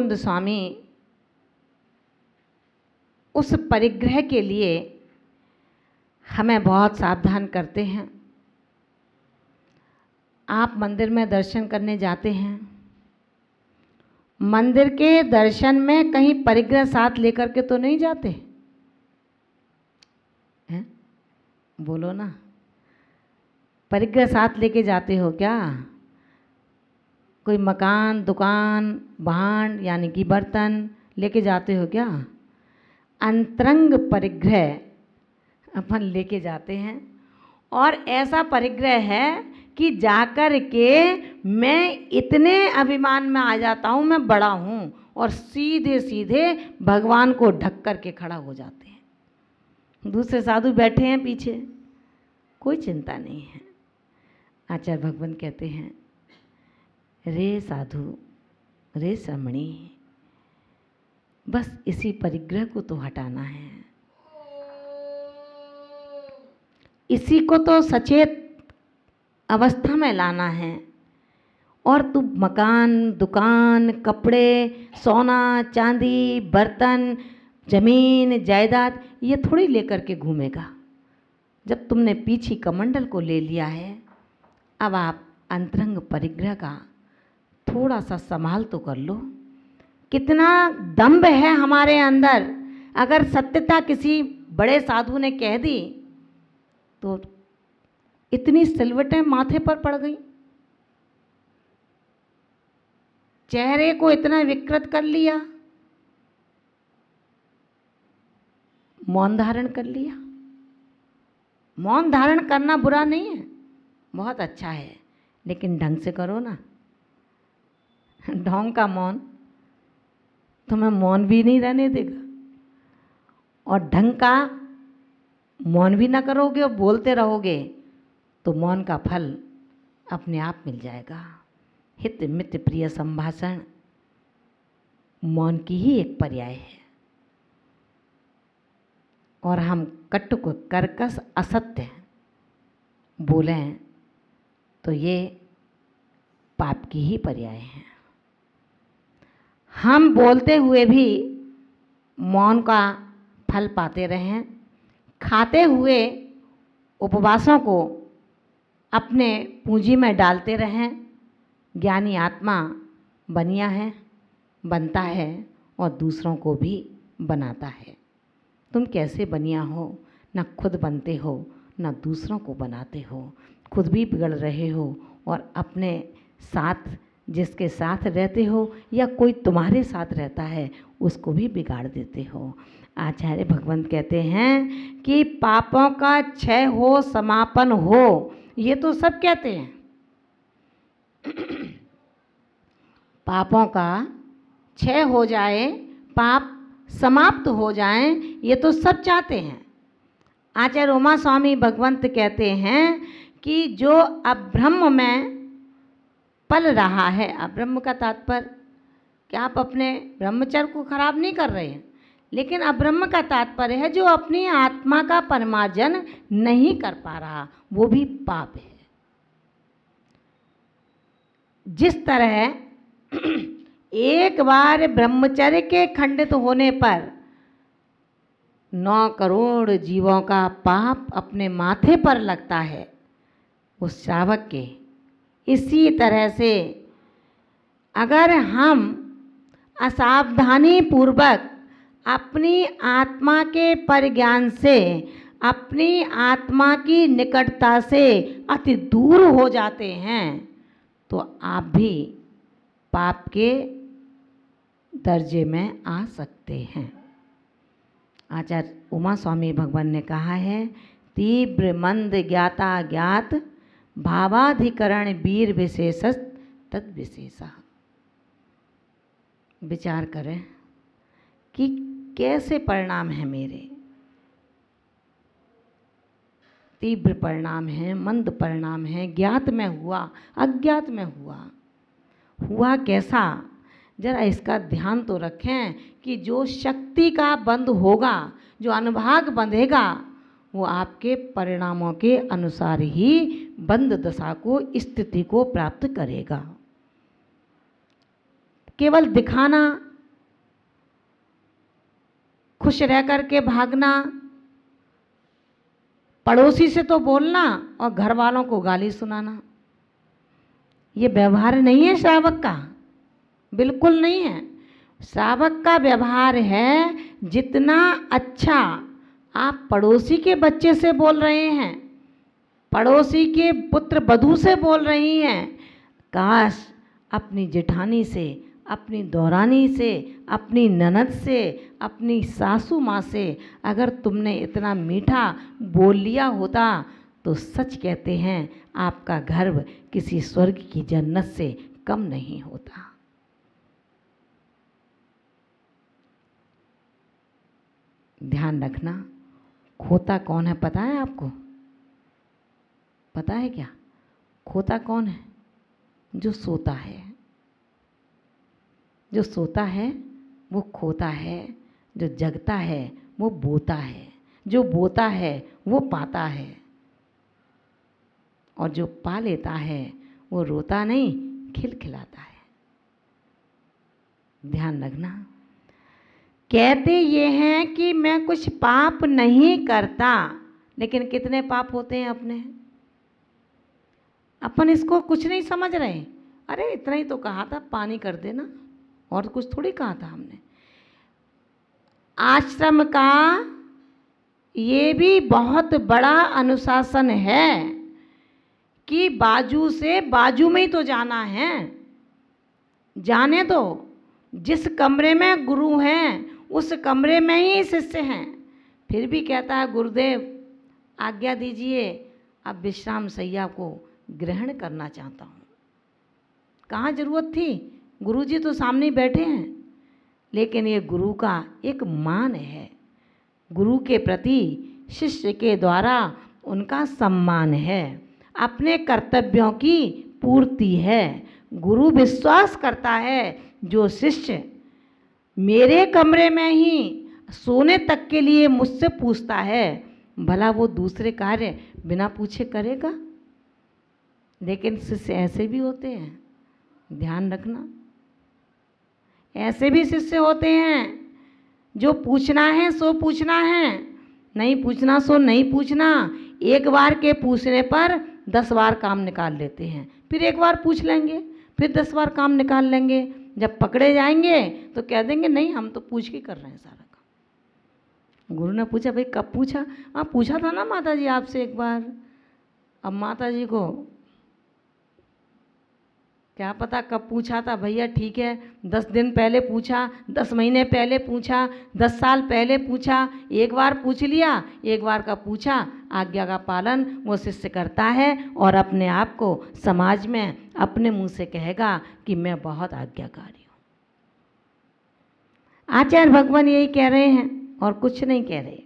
मुकुंद स्वामी उस परिग्रह के लिए हमें बहुत सावधान करते हैं। आप मंदिर में दर्शन करने जाते हैं, मंदिर के दर्शन में कहीं परिग्रह साथ लेकर के तो नहीं जाते हैं? बोलो ना, परिग्रह साथ लेके जाते हो क्या? कोई मकान, दुकान, भांड यानी कि बर्तन लेके जाते हो क्या? अंतरंग परिग्रह अपन लेके जाते हैं। और ऐसा परिग्रह है कि जाकर के मैं इतने अभिमान में आ जाता हूँ, मैं बड़ा हूँ, और सीधे सीधे भगवान को ढक कर के खड़ा हो जाते हैं। दूसरे साधु बैठे हैं पीछे, कोई चिंता नहीं है। आचार्य भगवान कहते हैं, रे साधु, रे समणी, बस इसी परिग्रह को तो हटाना है, इसी को तो सचेत अवस्था में लाना है। और तू मकान, दुकान, कपड़े, सोना चांदी, बर्तन, जमीन जायदाद ये थोड़ी लेकर के घूमेगा। जब तुमने पीछे कमंडल को ले लिया है, अब आप अंतरंग परिग्रह का थोड़ा सा संभाल तो कर लो। कितना दंभ है हमारे अंदर। अगर सत्यता किसी बड़े साधु ने कह दी तो इतनी सिलवटें माथे पर पड़ गई, चेहरे को इतना विकृत कर लिया, मौन धारण कर लिया। मौन धारण करना बुरा नहीं है, बहुत अच्छा है, लेकिन ढंग से करो ना। ढोंग का मौन तुम्हें मौन भी नहीं रहने देगा, और ढंग का मौन भी ना करोगे और बोलते रहोगे तो मौन का फल अपने आप मिल जाएगा। हित मित्र प्रिय संभाषण मौन की ही एक पर्याय है। और हम कटुक कर्कश असत्य बोलें तो ये पाप की ही पर्याय है। हम बोलते हुए भी मौन का फल पाते रहें, खाते हुए उपवासों को अपने पूंजी में डालते रहें। ज्ञानी आत्मा बनिया है, बनता है और दूसरों को भी बनाता है। तुम कैसे बनिया हो? ना खुद बनते हो, ना दूसरों को बनाते हो। खुद भी बिगड़ रहे हो और अपने साथ जिसके साथ रहते हो या कोई तुम्हारे साथ रहता है उसको भी बिगाड़ देते हो। आचार्य भगवंत कहते हैं कि पापों का क्षय हो, समापन हो, ये तो सब कहते हैं। पापों का क्षय हो जाए, पाप समाप्त हो जाएं, ये तो सब चाहते हैं। आचार्य उमा स्वामी भगवंत कहते हैं कि जो अब्रह्म में पल रहा है, अब्रह्म का तात्पर्य कि आप अपने ब्रह्मचर्य को खराब नहीं कर रहे हैं, लेकिन अब्रह्म का तात्पर्य है जो अपनी आत्मा का परिमार्जन नहीं कर पा रहा, वो भी पाप है। जिस तरह एक बार ब्रह्मचर्य के खंडित होने पर 9 करोड़ जीवों का पाप अपने माथे पर लगता है उस श्रावक के, इसी तरह से अगर हम असावधानी पूर्वक अपनी आत्मा के परिज्ञान से, अपनी आत्मा की निकटता से अति दूर हो जाते हैं तो आप भी पाप के दर्जे में आ सकते हैं। आचार्य उमा स्वामी भगवान ने कहा है, तीव्र मंद ज्ञाता ज्ञात भावाधिकरण वीर विशेष तद विशेषा। विचार करें कि कैसे परिणाम है मेरे। तीव्र परिणाम है, मंद परिणाम है, ज्ञात में हुआ, अज्ञात में हुआ, हुआ कैसा? जरा इसका ध्यान तो रखें कि जो शक्ति का बंध होगा, जो अनुभाग बंधेगा, वो आपके परिणामों के अनुसार ही बंध दशा को, स्थिति को प्राप्त करेगा। केवल दिखाना खुश रह कर के भागना, पड़ोसी से तो बोलना और घर वालों को गाली सुनाना, ये व्यवहार नहीं है श्रावक का, बिल्कुल नहीं है। श्रावक का व्यवहार है जितना अच्छा आप पड़ोसी के बच्चे से बोल रहे हैं, पड़ोसी के पुत्र वधू से बोल रही हैं, काश अपनी जेठानी से, अपनी दौरानी से, अपनी ननद से, अपनी सासू माँ से अगर तुमने इतना मीठा बोल लिया होता तो सच कहते हैं आपका गर्भ किसी स्वर्ग की जन्नत से कम नहीं होता। ध्यान रखना, खोता कौन है पता है आपको? पता है क्या खोता कौन है? जो सोता है। जो सोता है वो खोता है, जो जगता है वो बोता है, जो बोता है वो पाता है, और जो पा लेता है वो रोता नहीं खिलखिलाता है। ध्यान रखना। कहते ये हैं कि मैं कुछ पाप नहीं करता, लेकिन कितने पाप होते हैं अपने, अपन इसको कुछ नहीं समझ रहे। अरे इतना ही तो कहा था, पानी कर देना, और कुछ थोड़ी कहा था हमने। आश्रम का ये भी बहुत बड़ा अनुशासन है कि बाजू से बाजू में ही तो जाना है, जाने दो। जिस कमरे में गुरु हैं उस कमरे में ही शिष्य हैं। फिर भी कहता है गुरुदेव आज्ञा दीजिए, अब विश्राम शैया को ग्रहण करना चाहता हूँ। कहाँ ज़रूरत थी, गुरुजी तो सामने बैठे हैं। लेकिन ये गुरु का एक मान है, गुरु के प्रति शिष्य के द्वारा उनका सम्मान है, अपने कर्तव्यों की पूर्ति है। गुरु विश्वास करता है जो शिष्य मेरे कमरे में ही सोने तक के लिए मुझसे पूछता है, भला वो दूसरे कार्य बिना पूछे करेगा। लेकिन शिष्य ऐसे भी होते हैं, ध्यान रखना, ऐसे भी शिष्य होते हैं जो पूछना है सो पूछना है, नहीं पूछना सो नहीं पूछना। एक बार के पूछने पर 10 बार काम निकाल लेते हैं, फिर एक बार पूछ लेंगे, फिर 10 बार काम निकाल लेंगे। जब पकड़े जाएंगे तो कह देंगे नहीं हम तो पूछ के कर रहे हैं सारा काम। गुरु ने पूछा भाई कब पूछा? हाँ पूछा था ना माता जी आपसे एक बार। अब माता जी को क्या पता कब पूछा था भैया, ठीक है 10 दिन पहले पूछा, 10 महीने पहले पूछा, 10 साल पहले पूछा, एक बार पूछ लिया, एक बार का पूछा। आज्ञा का पालन वो शिष्य करता है और अपने आप को समाज में अपने मुंह से कहेगा कि मैं बहुत आज्ञाकारी हूँ। आचार्य भगवान यही कह रहे हैं और कुछ नहीं कह रहे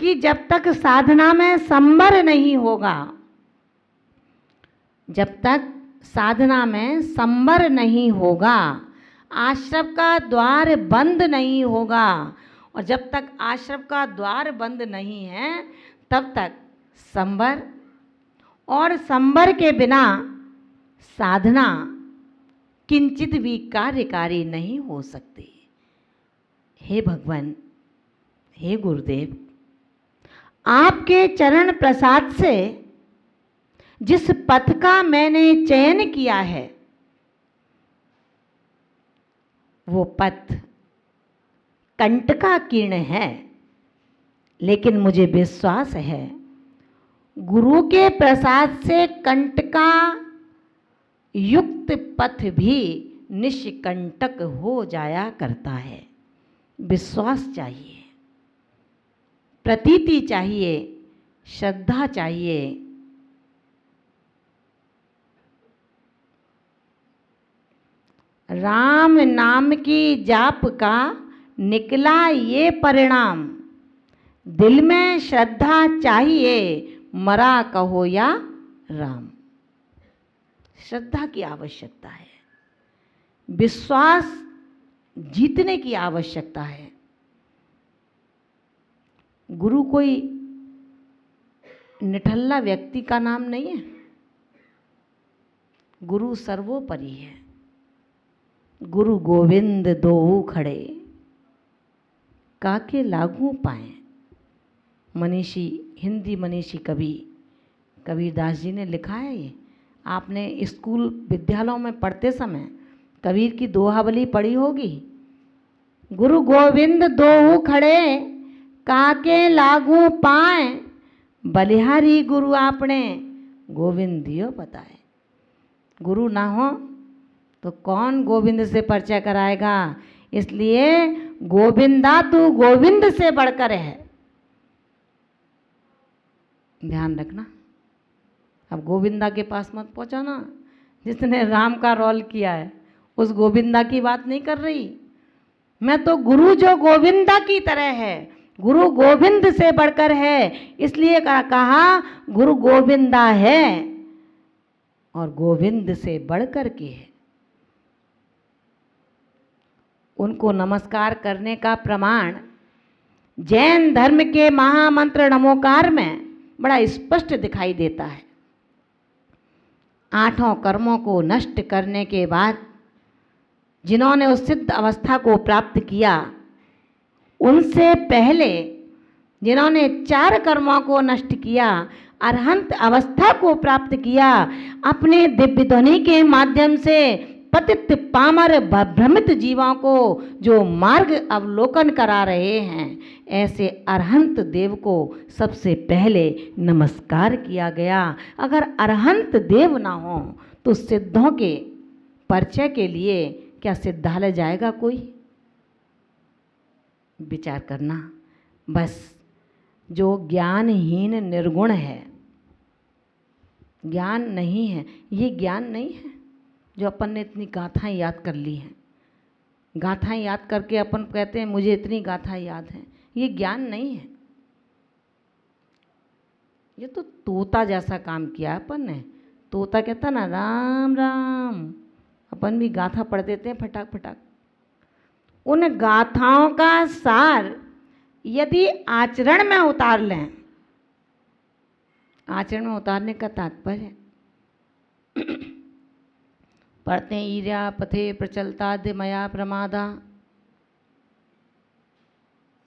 कि जब तक साधना में संबर नहीं होगा, जब तक साधना में संबर नहीं होगा, आश्रम का द्वार बंद नहीं होगा, और जब तक आश्रम का द्वार बंद नहीं है तब तक संबर, और संबर के बिना साधना किंचित भी कार्यकारी नहीं हो सकती। हे भगवान, हे गुरुदेव, आपके चरण प्रसाद से जिस पथ का मैंने चयन किया है वो पथ कंटकाकीर्ण है, लेकिन मुझे विश्वास है गुरु के प्रसाद से कंटका युक्त पथ भी निष्कंटक हो जाया करता है। विश्वास चाहिए, प्रतीति चाहिए, श्रद्धा चाहिए। राम नाम की जाप का निकला ये परिणाम, दिल में श्रद्धा चाहिए, मरा कहो या राम। श्रद्धा की आवश्यकता है, विश्वास जीतने की आवश्यकता है। गुरु कोई निठल्ला व्यक्ति का नाम नहीं है, गुरु सर्वोपरि है। गुरु गोविंद दोऊ खड़े, काके लागू पाए। मनीषी, हिंदी मनीषी कवि कबीरदास जी ने लिखा है ये। आपने स्कूल विद्यालयों में पढ़ते समय कबीर की दोहावली पढ़ी होगी। गुरु गोविंद दोहु खड़े काके लागू पाए, बलिहारी गुरु आपने गोविंद दियो बताए। गुरु ना हो तो कौन गोविंद से परिचय कराएगा। इसलिए गोविंदा तू गोविंद से बढ़कर है, ध्यान रखना। अब गोविंदा के पास मत पहुंचाना। जिसने राम का रोल किया है उस गोविंदा की बात नहीं कर रही मैं। तो गुरु जो गोविंदा की तरह है, गुरु गोविंद से बढ़कर है, इसलिए कहा गुरु गोविंदा है और गोविंद से बढ़कर के है। उनको नमस्कार करने का प्रमाण जैन धर्म के महामंत्र नमोकार में बड़ा स्पष्ट दिखाई देता है। 8 कर्मों को नष्ट करने के बाद जिन्होंने उस सिद्ध अवस्था को प्राप्त किया, उनसे पहले जिन्होंने 4 कर्मों को नष्ट किया, अरहंत अवस्था को प्राप्त किया, अपने दिव्य ध्वनि के माध्यम से पतित पामर भ्रमित जीवों को जो मार्ग अवलोकन करा रहे हैं, ऐसे अरहंत देव को सबसे पहले नमस्कार किया गया। अगर अरहंत देव ना हो तो सिद्धों के परिचय के लिए क्या सिद्धालय जाएगा कोई? विचार करना। बस जो ज्ञानहीन निर्गुण है, ज्ञान नहीं है, ये ज्ञान नहीं है जो अपन ने इतनी गाथाएं याद कर ली हैं। गाथाएं याद करके अपन कहते हैं मुझे इतनी गाथाएं याद हैं, ये ज्ञान नहीं है। ये तो तोता जैसा काम किया अपन ने। तोता कहता ना राम राम, अपन भी गाथा पढ़ देते हैं फटाक फटाक। उन गाथाओं का सार यदि आचरण में उतार लें, आचरण में उतारने का तात्पर्य पढ़ते हैं ईर्या पथे प्रचलताद्य मया प्रमादा,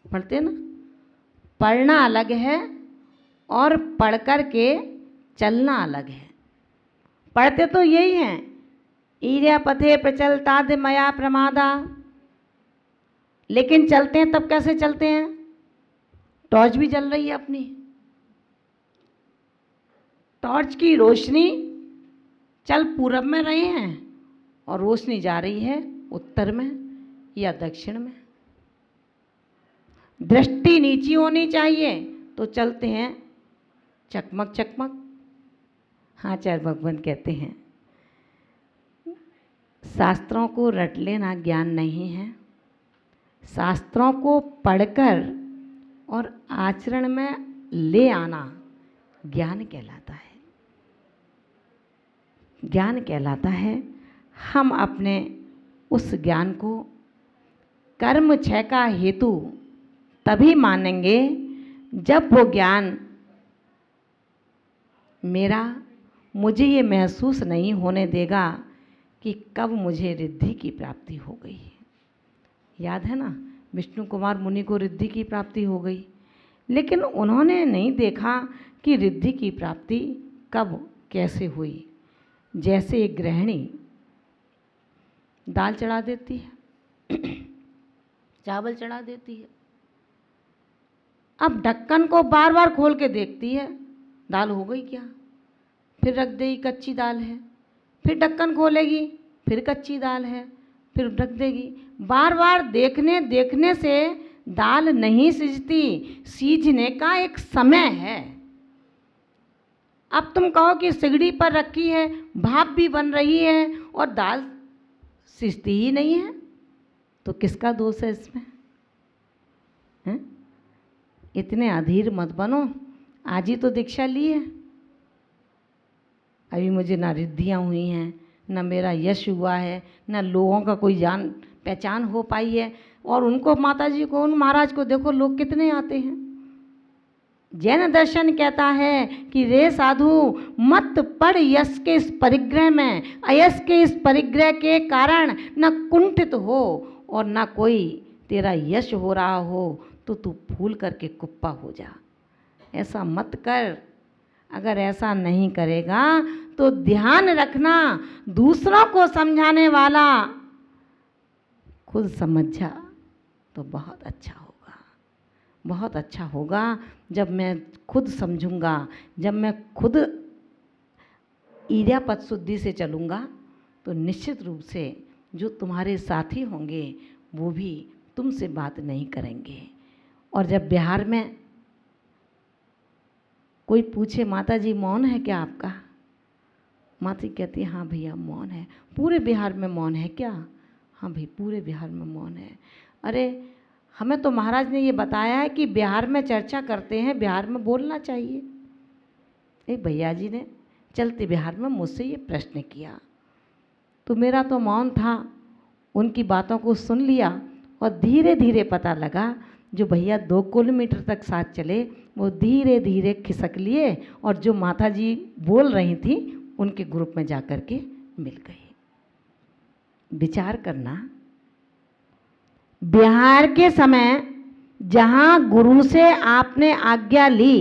पढ़ते ना। पढ़ना अलग है और पढ़ कर के चलना अलग है। पढ़ते तो यही हैं, ईर्या पथे प्रचलताद्य मया प्रमादा, लेकिन चलते हैं तब कैसे चलते हैं? टॉर्च भी जल रही है अपनी, टॉर्च की रोशनी चल पूरब में रहे हैं और रोशनी जा रही है उत्तर में या दक्षिण में। दृष्टि नीची होनी चाहिए तो चलते हैं चकमक चकमक। हाँ, आचार्य भगवंत कहते हैं शास्त्रों को रट लेना ज्ञान नहीं है, शास्त्रों को पढ़कर और आचरण में ले आना ज्ञान कहलाता है। ज्ञान कहलाता है। हम अपने उस ज्ञान को कर्म क्षय का हेतु तभी मानेंगे जब वो ज्ञान मुझे ये महसूस नहीं होने देगा कि कब मुझे रिद्धि की प्राप्ति हो गई है। याद है ना, विष्णु कुमार मुनि को रिद्धि की प्राप्ति हो गई, लेकिन उन्होंने नहीं देखा कि रिद्धि की प्राप्ति कब कैसे हुई। जैसे एक गृहिणी दाल चढ़ा देती है, चावल चढ़ा देती है, अब ढक्कन को बार बार खोल के देखती है दाल हो गई क्या, फिर रख देगी कच्ची दाल है, फिर ढक्कन खोलेगी फिर कच्ची दाल है, फिर रख देगी। बार बार देखने देखने से दाल नहीं सिजती, सीझने का एक समय है। अब तुम कहो कि सिगड़ी पर रखी है, भाप भी बन रही है और दाल सिजती ही नहीं है, तो किसका दोष है इसमें? हैं? इतने अधीर मत बनो। आज ही तो दीक्षा ली है, अभी मुझे ना रिद्धियाँ हुई हैं, ना मेरा यश हुआ है, ना लोगों का कोई जान पहचान हो पाई है। और उनको माता जी को, उन महाराज को देखो लोग कितने आते हैं। जैन दर्शन कहता है कि रे साधु मत पड़ यश के इस परिग्रह में, अयश के इस परिग्रह के कारण न कुंठित हो और न कोई तेरा यश हो रहा हो तो तू फूल करके कुप्पा हो जा। ऐसा मत कर। अगर ऐसा नहीं करेगा तो ध्यान रखना, दूसरों को समझाने वाला खुद समझ जा तो बहुत अच्छा होगा। बहुत अच्छा होगा जब मैं खुद समझूंगा, जब मैं खुद ईर्ष्या शुद्धि से चलूँगा तो निश्चित रूप से जो तुम्हारे साथी होंगे वो भी तुमसे बात नहीं करेंगे। और जब बिहार में कोई पूछे माता जी मौन है क्या आपका, माता कहती है हाँ भैया मौन है। पूरे बिहार में मौन है क्या? हाँ भाई पूरे बिहार में मौन है। अरे हमें तो महाराज ने ये बताया है कि बिहार में चर्चा करते हैं, बिहार में बोलना चाहिए। एक भैया जी ने चलते बिहार में मुझसे ये प्रश्न किया तो मेरा तो मौन था, उनकी बातों को सुन लिया और धीरे धीरे पता लगा जो भैया 2 किलोमीटर तक साथ चले वो धीरे धीरे खिसक लिए और जो माता जी बोल रही थी उनके ग्रुप में जा कर के मिल गए। विचार करना, बिहार के समय जहाँ गुरु से आपने आज्ञा ली,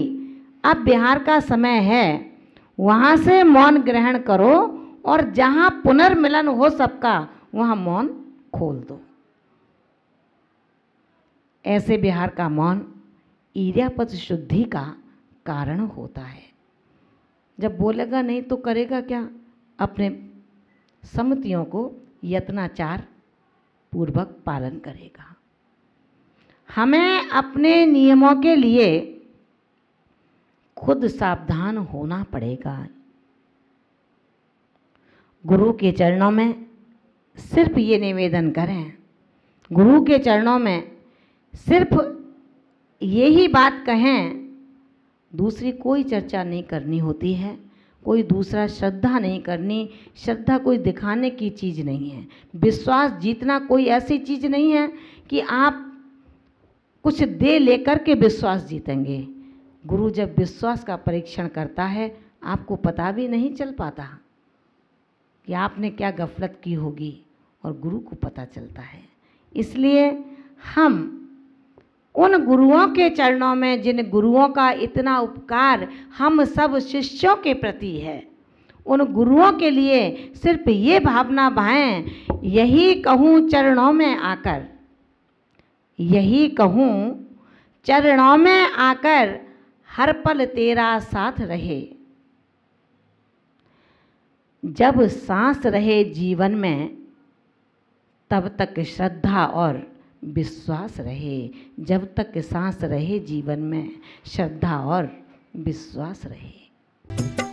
अब बिहार का समय है वहाँ से मौन ग्रहण करो और जहाँ पुनर्मिलन हो सबका वहाँ मौन खोल दो। ऐसे बिहार का मौन ईर्ष्या शुद्धि का कारण होता है। जब बोलेगा नहीं तो करेगा क्या? अपने सम्मतियों को यत्नाचार पूर्वक पालन करेगा। हमें अपने नियमों के लिए खुद सावधान होना पड़ेगा। गुरु के चरणों में सिर्फ ये निवेदन करें, गुरु के चरणों में सिर्फ यही बात कहें, दूसरी कोई चर्चा नहीं करनी होती है, कोई दूसरा श्रद्धा नहीं करनी। श्रद्धा कोई दिखाने की चीज़ नहीं है। विश्वास जीतना कोई ऐसी चीज़ नहीं है कि आप कुछ दे लेकर के विश्वास जीतेंगे। गुरु जब विश्वास का परीक्षण करता है आपको पता भी नहीं चल पाता कि आपने क्या गफलत की होगी और गुरु को पता चलता है। इसलिए हम उन गुरुओं के चरणों में जिन गुरुओं का इतना उपकार हम सब शिष्यों के प्रति है, उन गुरुओं के लिए सिर्फ ये भावना भाएं, यही कहूँ चरणों में आकर, यही कहूँ चरणों में आकर हर पल तेरा साथ रहे। जब सांस रहे जीवन में तब तक श्रद्धा और विश्वास रहे। जब तक सांस रहे जीवन में श्रद्धा और विश्वास रहे।